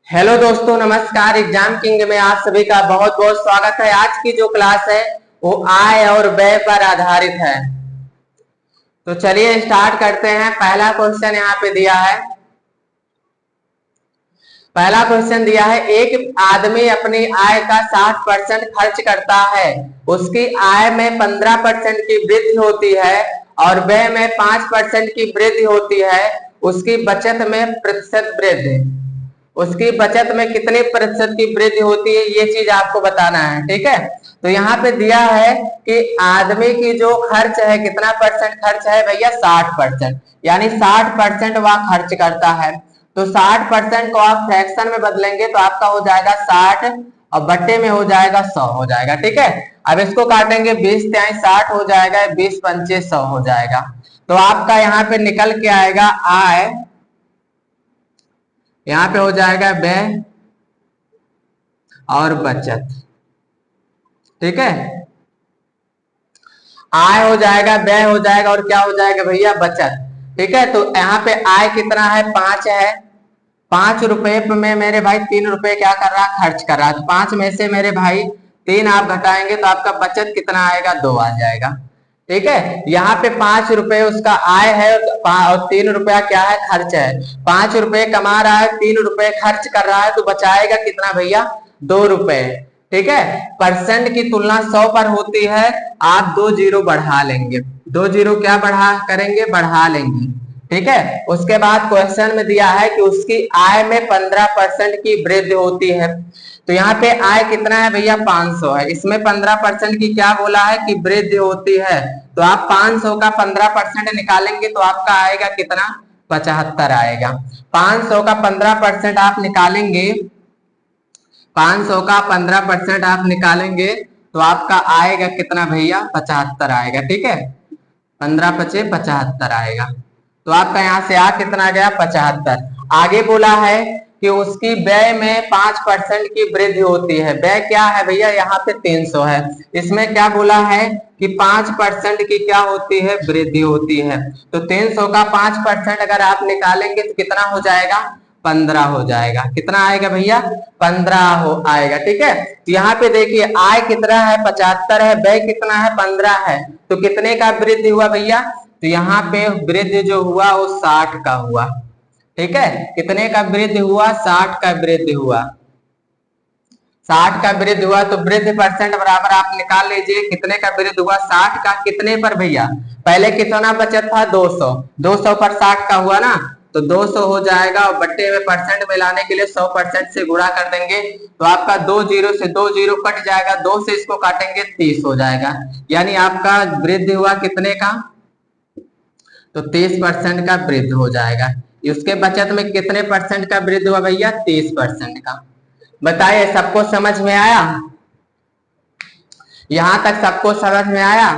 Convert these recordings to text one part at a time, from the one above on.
Hello दोस्तों, नमस्कार। Exam king में आप सभी का बहुत बहुत स्वागत है। आज की जो क्लास है वो आय और व्यय पर आधारित है। तो चलिए स्टार्ट करते हैं। पहला क्वेश्चन यहाँ पे दिया है। पहला क्वेश्चन दिया है, एक आदमी अपनी आय का 60% खर्च करता है। उसकी आय में 15% की वृद्धि होती है और व्यय में 5% की वृद्धि होती है। उसकी बचत में प्रतिशत वृद्धि, उसकी बचत में कितने प्रतिशत की वृद्धि होती है, ये चीज आपको बताना है। ठीक है, तो यहाँ पे दिया है कि आदमी की जो खर्च है, कितना परसेंट खर्च है भैया, 60%, यानी 60% वह खर्च करता है। तो 60% को आप फ्रैक्शन में बदलेंगे तो आपका हो जाएगा 60 और बट्टे में हो जाएगा 100 हो जाएगा। ठीक है, अब इसको काटेंगे, 20 तिहाई 60 हो जाएगा, 20 पंचे 100 हो जाएगा। तो आपका यहाँ पे निकल के आएगा आय, यहाँ पे हो जाएगा व्यय और बचत। ठीक है, आय हो जाएगा, व्यय हो जाएगा और क्या हो जाएगा भैया, बचत। ठीक है, तो यहाँ पे आय कितना है, 5 है। 5 रुपए में मेरे भाई 3 रुपए क्या कर रहा, खर्च कर रहा है। तो 5 में से मेरे भाई 3 आप घटाएंगे तो आपका बचत कितना आएगा, 2 आ जाएगा। ठीक है, यहाँ पे 5 रुपए उसका आय है और 3 रुपया क्या है, खर्च है। 5 रुपए कमा रहा है, 3 रुपए खर्च कर रहा है, तो बचाएगा कितना भैया, 2 रुपए। ठीक है, परसेंट की तुलना 100 पर होती है। आप 2 जीरो बढ़ा लेंगे, 2 जीरो क्या बढ़ा करेंगे, बढ़ा लेंगे। ठीक है, उसके बाद क्वेश्चन में दिया है कि उसकी आय में 15% की वृद्धि होती है। तो यहाँ पे आय कितना है भैया, 500 है। इसमें 15% की क्या बोला है कि वृद्धि होती है। तो आप 500 का 15% निकालेंगे तो आपका आएगा कितना, 75 आएगा। 500 का 15% आप निकालेंगे, 500 का 15% आप निकालेंगे तो आपका आएगा कितना भैया, 75 आएगा। ठीक है, 15 पचे 75 आएगा। तो आपका यहाँ से आ कितना गया, 75। आगे बोला है कि उसकी व्यय में 5% की वृद्धि होती है। व्यय क्या है भैया, यहाँ पे 300 है। इसमें क्या बोला है कि 5% की क्या होती है, वृद्धि होती है। तो 300 का 5% अगर आप निकालेंगे तो कितना हो जाएगा, 15 हो जाएगा। कितना आएगा भैया, 15 हो आएगा। ठीक है, तो यहाँ पे देखिए आय कितना है, 75 है, व्यय कितना है, 15 है। तो कितने का वृद्धि हुआ भैया, तो यहाँ पे वृद्धि जो हुआ वो 60 का हुआ। ठीक है, कितने का वृद्धि हुआ, 60 का वृद्धि हुआ। 60 का वृद्धि हुआ तो वृद्धि परसेंट बराबर आप निकाल लीजिए, कितने का वृद्धि हुआ, 60 का। कितने पर भैया, पहले कितना बचत था, 200, 200 पर 60 का हुआ ना, तो 200 हो जाएगा और बट्टे में परसेंट में लाने के लिए 100% से गुणा कर देंगे। तो आपका 2 जीरो से 2 जीरो कट जाएगा, 2 से इसको काटेंगे 30 हो जाएगा। यानी आपका वृद्धि हुआ कितने का, तो 30% का वृद्धि हो जाएगा। उसके बचत में कितने परसेंट का वृद्धि हुआ भैया, 30% का। बताइए सबको समझ में आया, यहां तक सबको समझ में आया।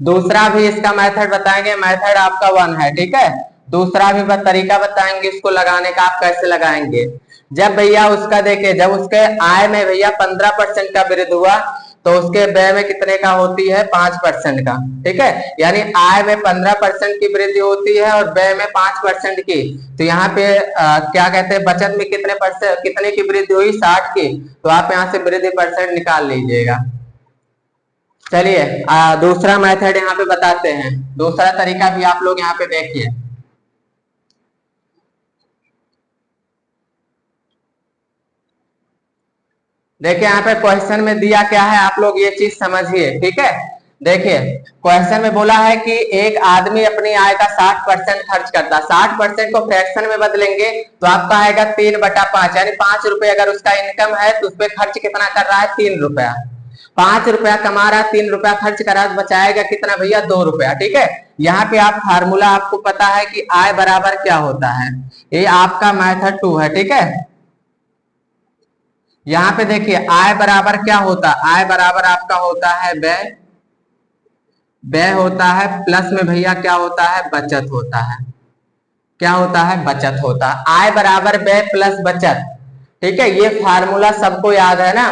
दूसरा भी इसका मेथड बताएंगे, मेथड आपका 1 है। ठीक है, दूसरा भी तरीका बताएंगे इसको लगाने का, आप कैसे लगाएंगे। जब भैया उसका देखे, जब उसके आय में भैया 15% का वृद्धि हुआ तो उसके व्यय में कितने का होती है, 5% का। ठीक है, यानी आय में 15% की वृद्धि होती है और व्यय में 5% की। तो यहाँ पे क्या कहते हैं, बचत में कितने परसेंट, कितने की वृद्धि हुई, 60 की। तो आप यहाँ से वृद्धि परसेंट निकाल लीजिएगा। चलिए दूसरा मेथड यहाँ पे बताते हैं, दूसरा तरीका भी आप लोग यहाँ पे देखिए। देखिए यहाँ पे क्वेश्चन में दिया क्या है, आप लोग ये चीज समझिए। ठीक है, देखिए क्वेश्चन में बोला है कि एक आदमी अपनी आय का 60% खर्च करता है। 60% को फ्रैक्शन में बदलेंगे तो आपका आएगा 3/5, यानी 5 रुपए अगर उसका इनकम है तो उस पर खर्च कितना कर रहा है, 3 रुपया। 5 रुपया कमा रहा है, 3 रुपया खर्च कर रहा है, तो बचाएगा कितना भैया, 2 रुपया। ठीक है, यहाँ पे आप फार्मूला आपको पता है कि आय बराबर क्या होता है, ये आपका मेथड 2 है। ठीक है, यहाँ पे देखिए आय बराबर क्या होता है, आय बराबर आपका होता है व्यय, व्यय होता है प्लस में भैया क्या होता है, बचत होता है। क्या होता है, बचत होता है। आय बराबर व्यय प्लस बचत। ठीक है, ये फार्मूला सबको याद है ना।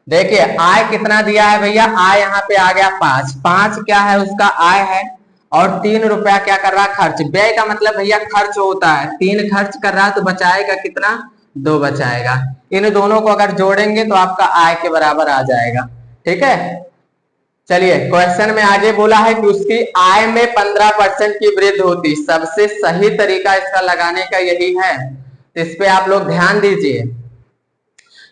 देखिए आय कितना दिया है भैया, आय यहाँ पे आ गया 5, 5 क्या है उसका आय है और 3 रुपया क्या कर रहा है, खर्च। व्यय का मतलब भैया खर्च होता है, 3 खर्च कर रहा है तो बचाएगा कितना, 2 बचाएगा। इन दोनों को अगर जोड़ेंगे तो आपका आय के बराबर आ जाएगा। ठीक है, चलिए क्वेश्चन में आगे बोला है कि उसकी आय में 15% की वृद्धि होती। सबसे सही तरीका इसका लगाने का यही है, तो इस पे आप लोग ध्यान दीजिए।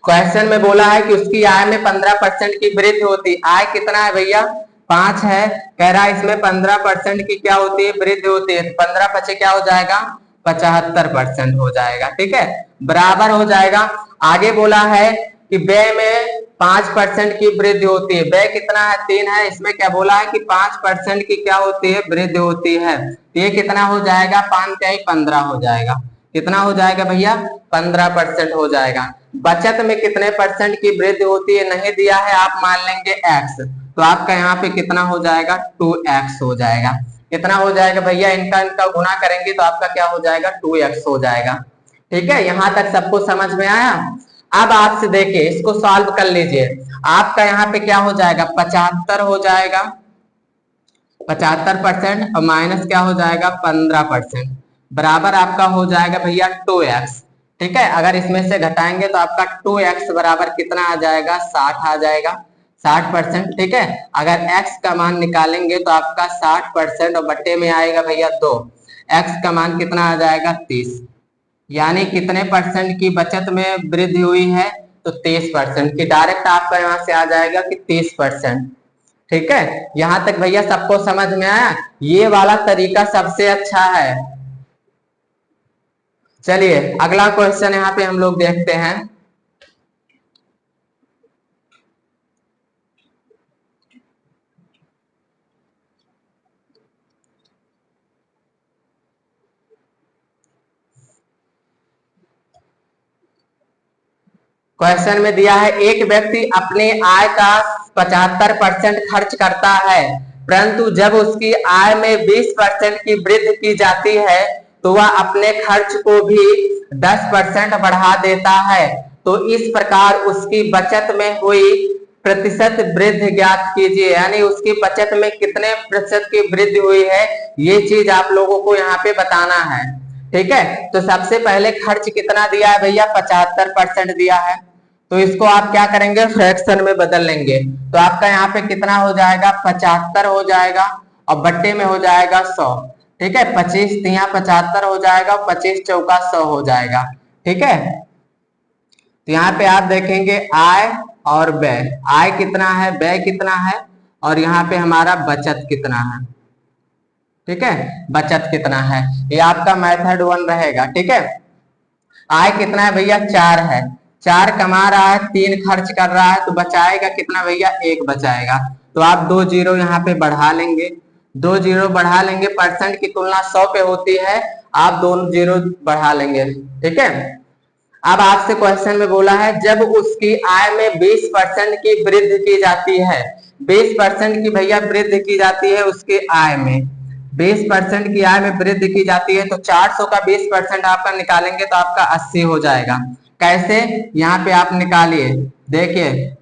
क्वेश्चन में बोला है कि उसकी आय में 15% की वृद्धि होती। आय कितना है भैया? 5 है। कह रहा है इसमें 15% की क्या होती है? वृद्धि होती है। 15 पचे क्या हो जाएगा? 75% हो जाएगा। ठीक है, बराबर हो जाएगा। आगे बोला है कि व्यय में 5% की वृद्धि होती है। व्यय कितना है? 3 है। इसमें क्या बोला है कि 5% की क्या होती है? वृद्धि होती है। ये कितना हो जाएगा? 5 क्या 15 हो जाएगा। कितना हो जाएगा भैया? 15% हो जाएगा। बचत में कितने परसेंट की वृद्धि होती है नहीं दिया है, आप मान लेंगे x, तो आपका यहाँ पे कितना हो जाएगा? 2x हो जाएगा। कितना हो जाएगा भैया? इनका गुना करेंगे तो आपका क्या हो जाएगा? 2x हो जाएगा। ठीक है, यहाँ तक सबको समझ में आया? अब आपसे देखिए, इसको सॉल्व कर लीजिए। आपका यहाँ पे क्या हो जाएगा? 75 हो जाएगा, 75% और माइनस क्या हो जाएगा? 15%, बराबर आपका हो जाएगा भैया 2x। ठीक है, अगर इसमें से घटाएंगे तो आपका 2x बराबर कितना आ जाएगा? 60 आ जाएगा, 60%। ठीक है, अगर x का मान निकालेंगे तो आपका 60% और बट्टे में आएगा भैया 2, x का मान कितना आ जाएगा? 30। यानी कितने परसेंट की बचत में वृद्धि हुई है? तो 30% की। डायरेक्ट आपका यहाँ से आ जाएगा कि 30%। ठीक है, यहां तक भैया सबको समझ में आया? ये वाला तरीका सबसे अच्छा है। चलिए अगला क्वेश्चन यहाँ पे हम लोग देखते हैं। क्वेश्चन में दिया है एक व्यक्ति अपने आय का 75% खर्च करता है, परंतु जब उसकी आय में 20% की वृद्धि की जाती है तो वह अपने खर्च को भी 10% बढ़ा देता है। तो इस प्रकार उसकी बचत में हुई प्रतिशत वृद्धि ज्ञात कीजिए। यानी उसकी बचत में कितने प्रतिशत की वृद्धि हुई है, ये चीज आप लोगों को यहाँ पे बताना है। ठीक है, तो सबसे पहले खर्च कितना दिया है भैया? 75% दिया है। तो इसको आप क्या करेंगे? फ्रैक्शन में बदल लेंगे। तो आपका यहाँ पे कितना हो जाएगा? 75 हो जाएगा और बट्टे में हो जाएगा 100। ठीक है, 25 तिया 75 हो जाएगा, 25 चौका 100 हो जाएगा। ठीक है, तो यहाँ पे आप देखेंगे आय और व्यय। आय कितना है, व्यय कितना है, और यहाँ पे हमारा बचत कितना है। ठीक है, बचत कितना है, ये आपका मेथड 1 रहेगा। ठीक है, आय कितना है भैया? 4 है। 4 कमा रहा है, 3 खर्च कर रहा है, तो बचाएगा कितना भैया? 1 बचाएगा। तो आप 2 जीरो यहाँ पे बढ़ा लेंगे, 2 जीरो बढ़ा लेंगे। परसेंट की तुलना 100 पे होती है, आप 2 जीरो बढ़ा लेंगे। ठीक है, अब आपसे क्वेश्चन में बोला है जब उसकी आय में 20% की वृद्धि की जाती है। 20% की भैया वृद्धि की जाती है उसकी आय में, 20% की आय में वृद्धि की जाती है, तो 400 का 20% आपका निकालेंगे तो आपका 80 हो जाएगा। कैसे? यहाँ पे आप निकालिए, देखिए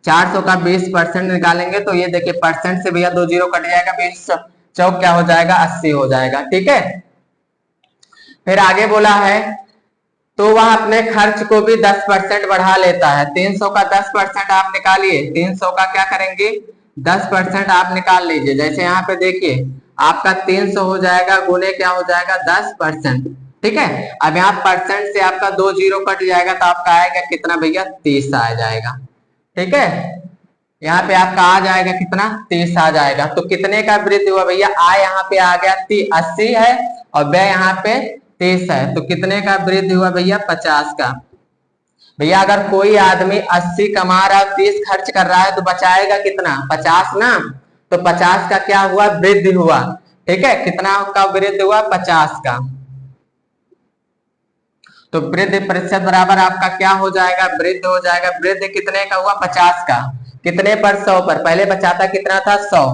400 का 20% निकालेंगे तो ये देखिए परसेंट से भैया 2 जीरो कट जाएगा, 20 चौक क्या हो जाएगा? 80 हो जाएगा। ठीक है, फिर आगे बोला है तो वह अपने खर्च को भी 10% बढ़ा लेता है। 300 का 10% आप निकालिए, 300 का क्या करेंगे? 10% आप निकाल लीजिए। जैसे यहाँ पे देखिए आपका 300 हो जाएगा, गुने क्या हो जाएगा? 10%। ठीक है, अब यहाँ परसेंट से आपका 2 जीरो कट जाएगा तो आपका आएगा कितना भैया? 30 आ जाएगा। ठीक है, यहाँ पे आपका आ जाएगा कितना? 30 आ जाएगा। तो कितने का वृद्धि हुआ भैया? आय यहाँ पे आ गया 80 है और व्यय यहाँ पे 30 है, तो कितने का वृद्धि हुआ भैया? 50 का। भैया अगर कोई आदमी 80 कमा रहा है, 30 खर्च कर रहा है, तो बचाएगा कितना? 50 ना। तो 50 का क्या हुआ? वृद्धि हुआ। ठीक है, कितना का वृद्धि हुआ? 50 का। तो वृद्धि प्रतिशत बराबर आपका क्या हो जाएगा? वृद्धि हो जाएगा। वृद्धि कितने का हुआ? 50 का। कितने पर? 100 पर। पहले बचाता कितना था? 100।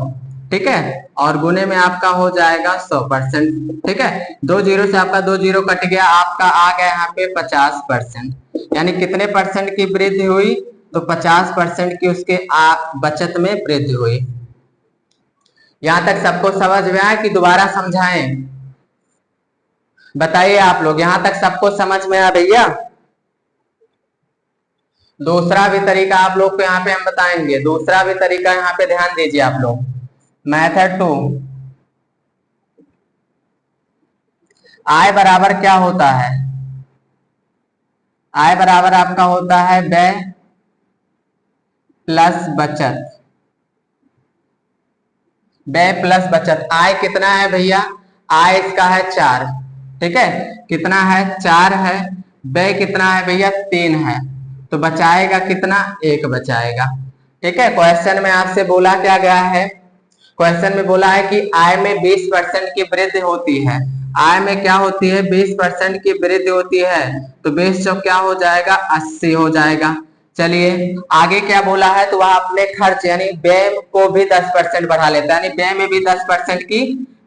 ठीक है, और गुने में आपका हो जाएगा 100%। ठीक है, 2 जीरो से आपका 2 जीरो कट गया, आपका आ गया यहाँ पे 50%। यानी कितने परसेंट की वृद्धि हुई? तो 50% की उसके बचत में वृद्धि हुई। यहां तक सबको समझ में आया कि दोबारा समझाएं? बताइए आप लोग, यहां तक सबको समझ में आया भैया? दूसरा भी तरीका आप लोग को यहाँ पे हम बताएंगे, दूसरा भी तरीका यहाँ पे ध्यान दीजिए आप लोग। मेथड 2, आय बराबर क्या होता है? आय बराबर आपका होता है व्यय प्लस बचत। व्यय प्लस बचत। आय कितना है भैया? आय इसका है 4, ठीक है, कितना है? 4 है। व्यय कितना है भैया? 3 है। तो बचाएगा कितना? 1 बचाएगा, ठीक है। क्वेश्चन में आपसे बोला क्या गया है? क्वेश्चन में बोला है कि आय में 20% की वृद्धि होती है। आय में क्या होती है? 20% की वृद्धि होती है। तो 20 चौक क्या हो जाएगा? 80 हो जाएगा। चलिए आगे क्या बोला है? तो वह अपने खर्च यानी व्यय को भी 10% बढ़ा लेता है, यानी व्यय में भी 10% की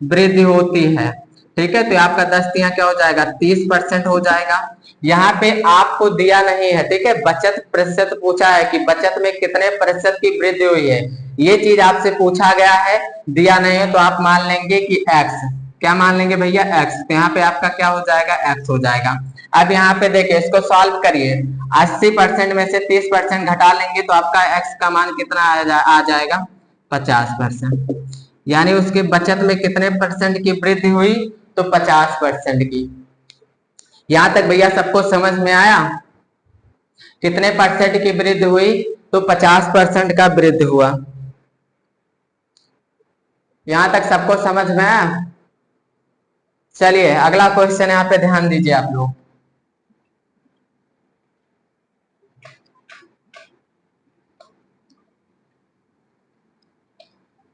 वृद्धि होती है, ठीक है। तो आपका 10 यहाँ क्या हो जाएगा? 30% हो जाएगा। यहाँ पे आपको दिया नहीं है, ठीक है, बचत प्रतिशत पूछा है कि बचत में कितने प्रतिशत की वृद्धि हुई है, ये चीज आपसे पूछा गया है, दिया नहीं है। तो आप मान लेंगे कि x, क्या मान लेंगे भैया? x। तो यहाँ पे आपका क्या हो जाएगा? x हो जाएगा। अब यहाँ पे देखिए, इसको सॉल्व करिए। 80% में से 30% घटा लेंगे तो आपका x का मान कितना आ जाएगा? 50%। यानी उसके बचत में कितने परसेंट की वृद्धि हुई? तो 50% की। यहां तक भैया सबको समझ में आया? कितने परसेंट की वृद्धि हुई? तो 50% का वृद्धि हुआ। यहां तक सबको समझ में आया? चलिए अगला क्वेश्चन यहाँ पे ध्यान दीजिए आप लोग।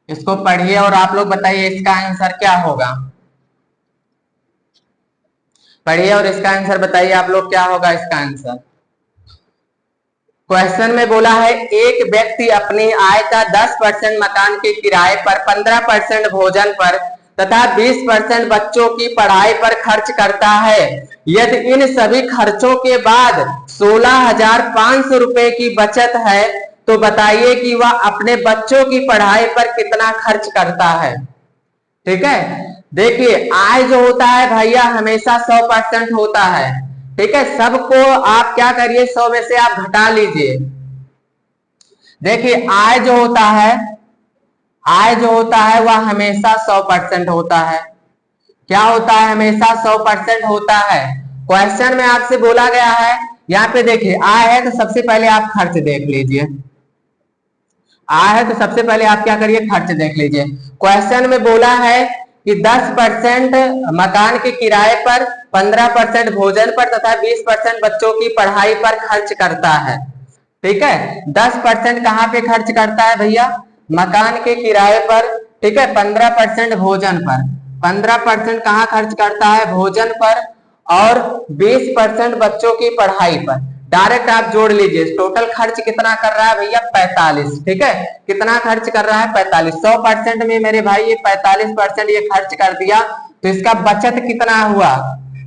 इसको पढ़िए और आप लोग बताइए इसका आंसर क्या होगा। पढ़िए और इसका आंसर बताइए आप लोग, क्या होगा इसका आंसर। क्वेश्चन में बोला है एक व्यक्ति अपनी आय का 10% मकान के किराए पर, 15% भोजन पर तथा 20% बच्चों की पढ़ाई पर खर्च करता है। यदि इन सभी खर्चों के बाद 16,500 रुपए की बचत है तो बताइए कि वह अपने बच्चों की पढ़ाई पर कितना खर्च करता है। ठीक है, देखिए आय जो होता है भैया हमेशा 100% होता है, ठीक है। सबको आप क्या करिए, 100 में से आप घटा लीजिए। देखिए आय जो होता है, आय जो होता है वह हमेशा 100% होता है। क्या होता है? हमेशा 100% होता है। क्वेश्चन में आपसे बोला गया है, यहाँ पे देखिए आय है तो सबसे पहले आप खर्च देख लीजिए। आय है तो सबसे पहले आप क्या करिए? खर्च देख लीजिए। क्वेश्चन में बोला है कि 10% मकान के किराए पर, 15% भोजन पर तथा 20% बच्चों की पढ़ाई पर खर्च करता है, ठीक है। 10% कहाँ पे खर्च करता है भैया? मकान के किराए पर, ठीक है। 15% भोजन पर, 15% कहाँ खर्च करता है? भोजन पर। और 20% बच्चों की पढ़ाई पर। डायरेक्ट आप जोड़ लीजिए, टोटल खर्च कितना कर रहा है भैया? 45, ठीक है। कितना खर्च कर रहा है? 45। 100% में मेरे भाई ये 45% ये खर्च कर दिया, तो इसका बचत कितना हुआ?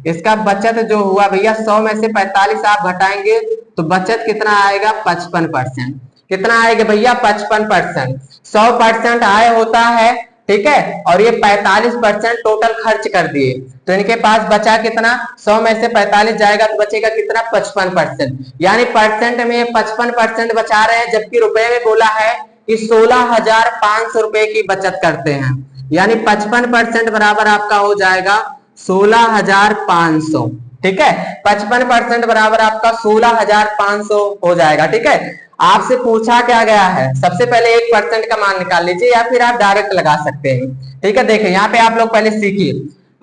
इसका बचत जो हुआ भैया, 100 में से 45 आप घटाएंगे तो बचत कितना आएगा? 55%। कितना आएगा भैया? 55%। 100% आय होता है, ठीक है, और ये 45% टोटल खर्च कर दिए, तो इनके पास बचा कितना? 100 में से 45 जाएगा तो बचेगा कितना? 55%। यानी परसेंट में 55% बचा रहे हैं, जबकि रुपए में बोला है कि 16,500 रुपए की बचत करते हैं। यानी 55% बराबर आपका हो जाएगा 16,500, ठीक है। 55% बराबर आपका 16,500 हो जाएगा, ठीक है। आपसे पूछा क्या गया है? सबसे पहले 1% का मान निकाल लीजिए या फिर आप डायरेक्ट लगा सकते हैं, ठीक है। देखिए यहाँ पे आप लोग पहले सीखिए,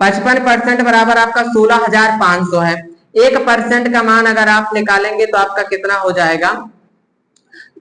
55% बराबर आपका 16,500 है। 1% का मान अगर आप निकालेंगे तो आपका कितना हो जाएगा?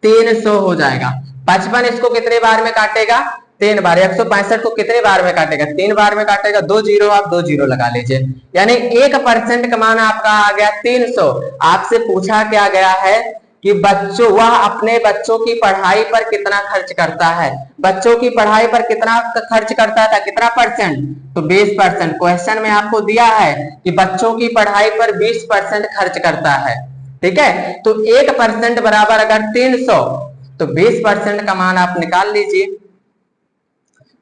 300 हो जाएगा। 55 इसको कितने बार में काटेगा? 3 बार। 165 को कितने बार में काटेगा? 3 बार में काटेगा। 2 जीरो, आप 2 जीरो लगा लीजिए। यानी 1% का मान आपका आ गया 300। आपसे पूछा क्या गया है कि बच्चों, वह अपने बच्चों की पढ़ाई पर कितना खर्च करता है। बच्चों की पढ़ाई पर कितना खर्च करता था? कितना परसेंट? तो 20%। क्वेश्चन में आपको दिया है कि बच्चों की पढ़ाई पर 20% खर्च करता है, ठीक है। तो 1% बराबर अगर 300, तो 20% का मान आप निकाल लीजिए।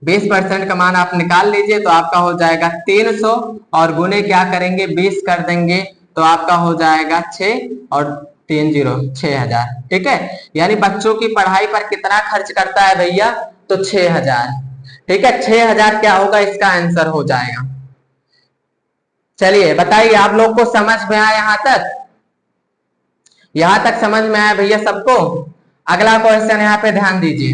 20% का मान आप निकाल लीजिए तो आपका हो जाएगा 300, और गुने क्या करेंगे? 20 कर देंगे तो आपका हो जाएगा 6, और 30 6000, ठीक है। यानी बच्चों की पढ़ाई पर कितना खर्च करता है भैया, तो 6000, ठीक है। 6000 क्या होगा, इसका आंसर हो जाएगा। चलिए बताइए, आप लोग को समझ में आया यहां तक? यहां तक समझ में आया भैया सबको? अगला क्वेश्चन यहाँ पे ध्यान दीजिए।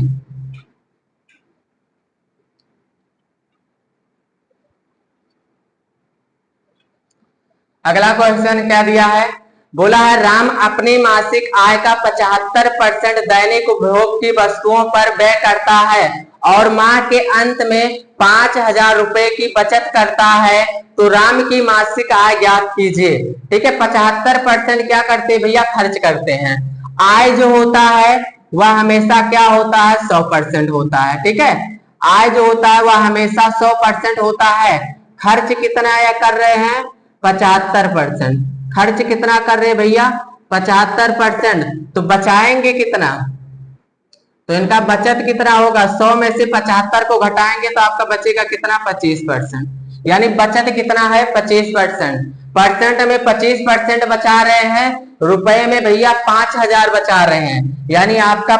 अगला क्वेश्चन क्या दिया है, बोला है राम अपनी मासिक आय का 75% दैनिक उपभोग की वस्तुओं पर व्यय करता है और माह के अंत में 5000 रुपए की बचत करता है, तो राम की मासिक आय ज्ञात कीजिए। ठीक है, 75% क्या करते हैं भैया, खर्च करते हैं। आय जो होता है वह हमेशा क्या होता है, 100% होता है। ठीक है, आय जो होता है वह हमेशा 100% होता है। खर्च कितना या कर रहे हैं, 75%। खर्च कितना कर रहे भैया, 75%। तो बचाएंगे कितना, तो इनका बचत कितना होगा, 100 में से 75 को घटाएंगे तो आपका बचेगा कितना, 25%। यानी बचत कितना है, 25%। परसेंट में 25% बचा रहे हैं, रुपए में भैया 5000 बचा रहे हैं। यानी आपका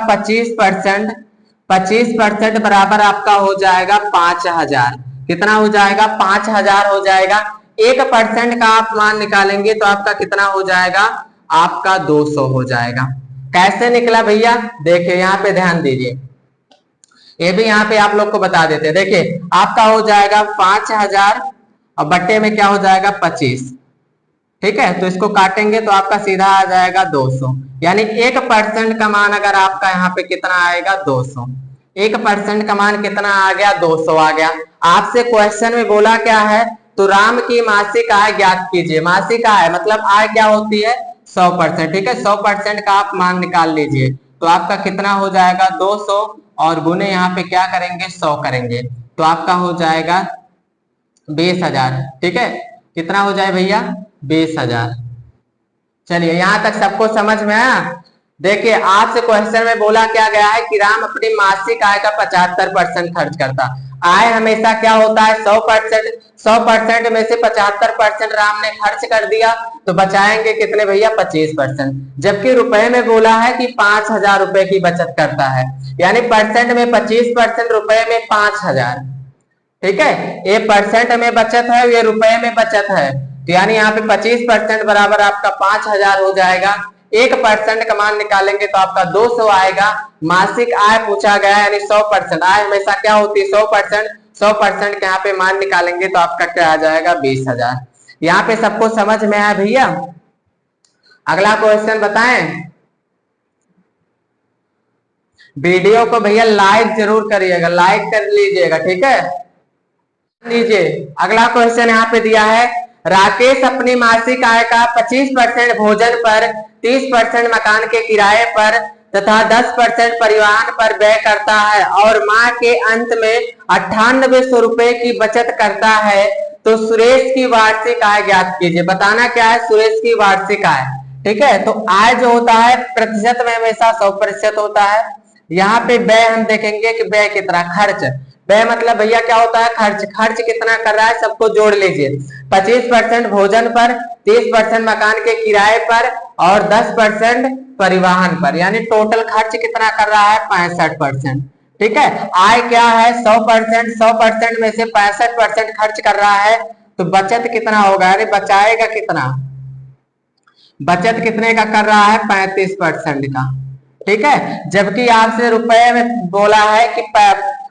25% बराबर आपका हो जाएगा 5000। कितना हो जाएगा, 5000 हो जाएगा। 1% का आप मान निकालेंगे तो आपका कितना हो जाएगा, आपका 200 हो जाएगा। कैसे निकला भैया, देखिए यहाँ पे ध्यान दीजिए, ये भी यहाँ पे आप लोग को बता देते हैं। देखिए आपका हो जाएगा 5000 और बट्टे में क्या हो जाएगा, 25। ठीक है, तो इसको काटेंगे तो आपका सीधा आ जाएगा 200। यानी 1% का मान अगर आपका यहाँ पे कितना आएगा, 200। 1% का मान कितना आ गया, 200 आ गया। आपसे क्वेश्चन में बोला क्या है, तो राम की मासिक आय ज्ञात कीजिए। मासिक आय मतलब आय क्या होती है, 100%। ठीक है, 100% का आप मान निकाल लीजिए तो आपका कितना हो जाएगा, 200 और गुने यहाँ पे क्या करेंगे, 100 करेंगे तो आपका हो जाएगा 20,000। ठीक है, कितना हो जाए भैया, 20,000। चलिए यहाँ तक सबको समझ में आया। देखिए आपसे क्वेश्चन में बोला क्या गया है कि राम अपनी मासिक आय का 75% खर्च करता। आय हमेशा क्या होता है, 100%। 100% में से 75% राम ने खर्च कर दिया तो बचाएंगे कितने भैया, 25%। जबकि रुपए में बोला है कि 5000 रुपए की बचत करता है। यानी परसेंट में 25%, रुपए में 5000। ठीक है, ये परसेंट में बचत है, ये रुपए में बचत है। तो यानी यहाँ पे 25% बराबर आपका 5000 हो जाएगा। 1% का मान निकालेंगे तो आपका 200 आएगा। मासिक आय पूछा गया है, यानी 100%। आय हमेशा क्या होती है, 100%। 100% के यहाँ पे मान निकालेंगे तो आपका क्या आ जाएगा, 20,000। यहाँ पे सबको समझ में आया भैया? अगला क्वेश्चन बताएं। वीडियो को भैया लाइक जरूर करिएगा, लाइक कर लीजिएगा। ठीक है, लीजिए अगला क्वेश्चन यहाँ पे दिया है, राकेश अपनी मासिक आय का 25% भोजन पर, 30% मकान के किराए पर तथा 10% परिवहन पर व्यय करता है और माह के अंत में 9800 रुपए की बचत करता है, तो सुरेश की वार्षिक आय ज्ञात कीजिए। बताना क्या है, सुरेश की वार्षिक आय। ठीक है, तो आय जो होता है प्रतिशत में हमेशा 100% होता है। यहाँ पे व्यय हम देखेंगे कि व्यय कितना, खर्च। व्यय मतलब भैया क्या होता है, खर्च। खर्च कितना कर रहा है, सबको जोड़ लीजिए। 25% भोजन पर, 30% मकान के किराए पर और 10% परिवहन पर। यानी टोटल खर्च कितना कर रहा है, 65%। ठीक है, आय क्या है, 100%। 100% में से 65% खर्च कर रहा है तो बचत कितना होगा, यानी बचाएगा कितना, बचत कितने का कर रहा है, 35% का। ठीक है, जबकि आपसे रुपए में बोला है कि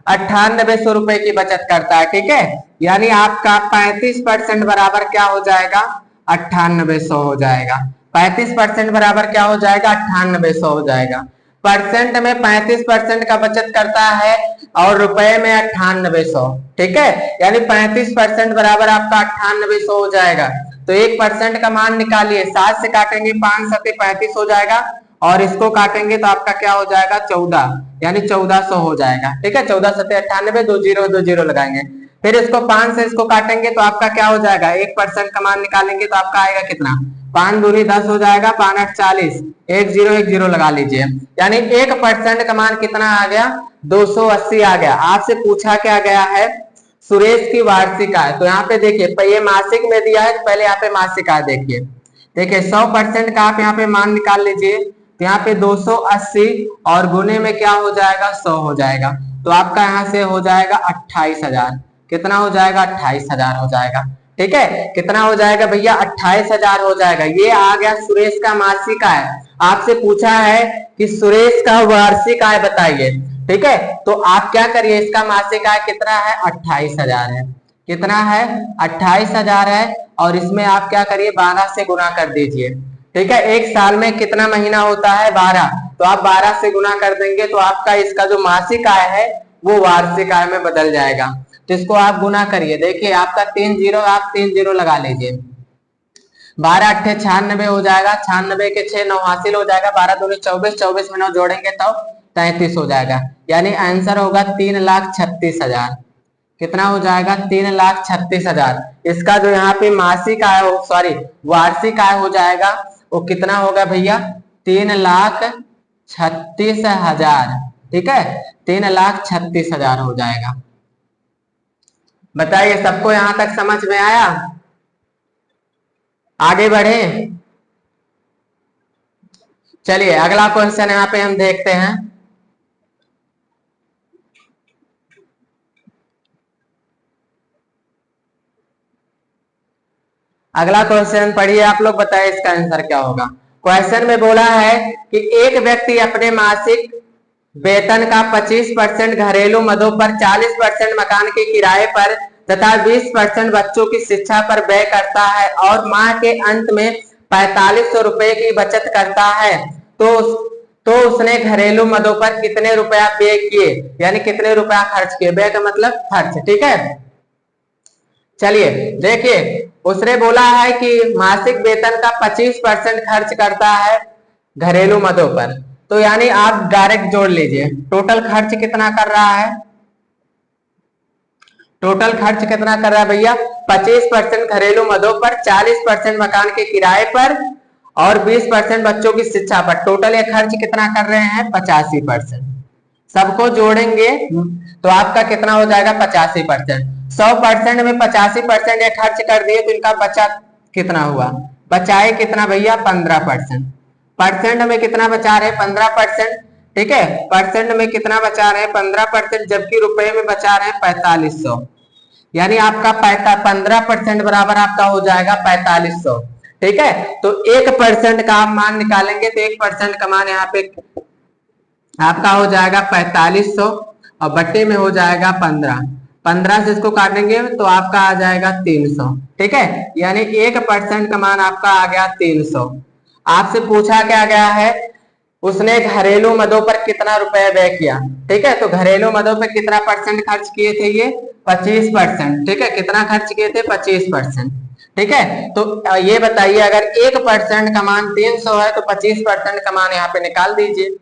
9800 रुपए की बचत करता है। ठीक है, यानी आपका 35% बराबर क्या हो जाएगा, 9800 हो जाएगा। 35% बराबर क्या हो जाएगा, 9800 हो जाएगा। परसेंट में 35% का बचत करता है और रुपए में 9800। ठीक है, यानी 35% बराबर आपका 9800 हो जाएगा। तो 1% का मान निकालिए, 7 से काटेंगे 5 7 35 हो जाएगा और इसको काटेंगे तो आपका क्या हो जाएगा, 14, यानी 1400 हो जाएगा। ठीक है, 14 7 98, 2 0 लगाएंगे। फिर इसको 5 से इसको काटेंगे तो आपका क्या हो जाएगा, 1% का मान निकालेंगे तो आपका आएगा कितना, 5 दूनी 10 हो जाएगा, 5 8 40, 1 0 लगा लीजिए। यानी 1% का मान कितना आ गया, 280 आ गया। आपसे पूछा क्या गया है, सुरेश की वार्षिक आय। तो यहाँ पे देखिए ये मासिक में दिया है, पहले यहाँ पे मासिक आय देखिए। देखिए 100% का आप यहाँ पे मान निकाल लीजिए, तो यहाँ पे 280 और गुने में क्या हो जाएगा 100 हो जाएगा, तो आपका यहाँ से हो जाएगा 28,000। कितना हो जाएगा 28,000 हो जाएगा। ठीक है, कितना हो जाएगा भैया 28,000 हो जाएगा। ये आ गया सुरेश का मासिक आय। आपसे पूछा है कि सुरेश का वार्षिक आय बताइए। ठीक है, तो आप क्या करिए, इसका मासिक आय कितना है 28,000 है। कितना है 28,000 है, और इसमें आप क्या करिए 12 से गुना कर दीजिए। ठीक है, एक साल में कितना महीना होता है 12, तो आप 12 से गुना कर देंगे तो आपका इसका जो मासिक आय है वो वार्षिक आय में बदल जाएगा। तो इसको आप गुना करिए, देखिए आपका 3 जीरो, आप 3 जीरो लगा लीजिए। 12 अट्ठे 96 हो जाएगा, 96 के 6 9 हासिल हो जाएगा, 12 दूनी 24, 24 में 9 जोड़ेंगे तो 33 हो जाएगा। यानी आंसर होगा 3,36,000। कितना हो जाएगा 3,36,000। इसका जो यहाँ पे मासिक आय हो, सॉरी वार्षिक आय हो जाएगा, वो कितना होगा भैया 3,36,000। ठीक है, 3,36,000 हो जाएगा। बताइए सबको यहां तक समझ में आया? आगे बढ़े, चलिए अगला क्वेश्चन यहाँ पे हम देखते हैं। अगला क्वेश्चन पढ़िए आप लोग, बताइए इसका आंसर क्या होगा। क्वेश्चन में बोला है कि एक व्यक्ति अपने मासिक वेतन का 25% घरेलू मदों पर, 40% मकान के किराए पर तथा 20% बच्चों की शिक्षा पर व्यय करता है और माह के अंत में 4500 रुपए की बचत करता है, तो उसने घरेलू मदों पर कितने रुपया व्यय किए, यानी कितने रुपया खर्च किए। व्यय का मतलब खर्च। ठीक है, चलिए देखिए, उसने बोला है कि मासिक वेतन का 25% खर्च करता है घरेलू मदों पर, तो यानी आप डायरेक्ट जोड़ लीजिए टोटल खर्च कितना कर रहा है। टोटल खर्च कितना कर रहा है भैया 25% घरेलू मदों पर, 40% मकान के किराए पर और 20% बच्चों की शिक्षा पर। टोटल ये खर्च कितना कर रहे हैं 85%। सबको जोड़ेंगे तो आपका कितना हो जाएगा 85%। 100% में 85% ये खर्च कर दिए तो इनका बचा कितना हुआ, बचाए कितना भैया 15%। परसेंट में कितना बचा रहे 15%। ठीक है, परसेंट में कितना बचा रहे 15%, जबकि रुपए में बचा रहे 4500। यानी आपका 15% बराबर आपका हो जाएगा 4500। ठीक है, तो 1% का आप मान निकालेंगे तो 1% का मान यहाँ पे आपका हो जाएगा 4500 और बट्टे में हो जाएगा 15 से इसको काटेंगे तो आपका आ जाएगा 300। ठीक है, यानी 1% का मान आपका आ गया 300। आपसे पूछा क्या गया है, उसने घरेलू मदों पर कितना रुपया व्यय किया। ठीक है, तो घरेलू मदों पर कितना परसेंट खर्च किए थे ये 25%। ठीक है, कितना खर्च किए थे 25%। ठीक है, तो ये बताइए अगर 1% का मान 300 है तो 25% का मान यहाँ पे निकाल दीजिए।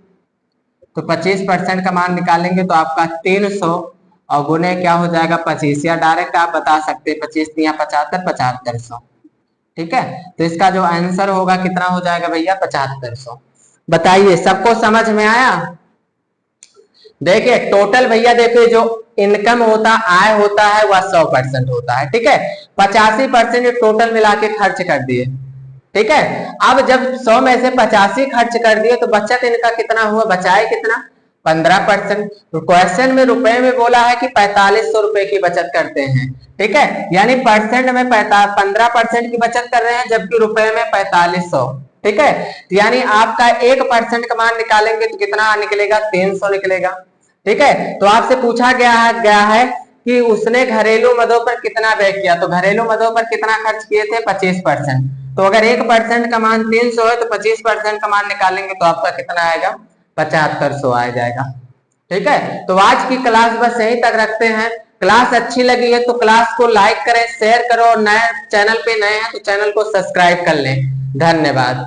तो 25% का मान निकालेंगे तो आपका 300 और गुने क्या हो जाएगा 25, या डायरेक्ट आप बता सकते हैं 25 या 75, 7500। ठीक है, तो इसका जो आंसर होगा कितना हो जाएगा भैया 7500। बताइए सबको समझ में आया? देखिए टोटल भैया देखिए जो इनकम होता आय होता है वह 100% होता है। ठीक है, 85% टोटल मिला के खर्च कर दिए। ठीक है, अब जब 100 में से 85 खर्च कर दिए तो बचत इनका कितना हुआ, बचाए कितना 15%। तो क्वेश्चन में रुपए में बोला है कि 4500 रुपए की बचत करते हैं। ठीक है, यानी परसेंट में 15% की बचत कर रहे हैं जबकि रुपए में 4500। ठीक है, तो यानी आपका 1% का मान निकालेंगे तो कितना निकलेगा 300 निकलेगा। ठीक है, तो आपसे पूछा गया है कि उसने घरेलू मदों पर कितना व्यय किया, तो घरेलू मदों पर कितना खर्च किए थे 25%। तो अगर 1% का मान 300 है तो 25% का मान निकालेंगे तो आपका कितना आएगा 7500 आ जाएगा। ठीक है, तो आज की क्लास बस यहीं तक रखते हैं। क्लास अच्छी लगी है तो क्लास को लाइक करें, शेयर करो और नए चैनल पे नए हैं तो चैनल को सब्सक्राइब कर लें। धन्यवाद।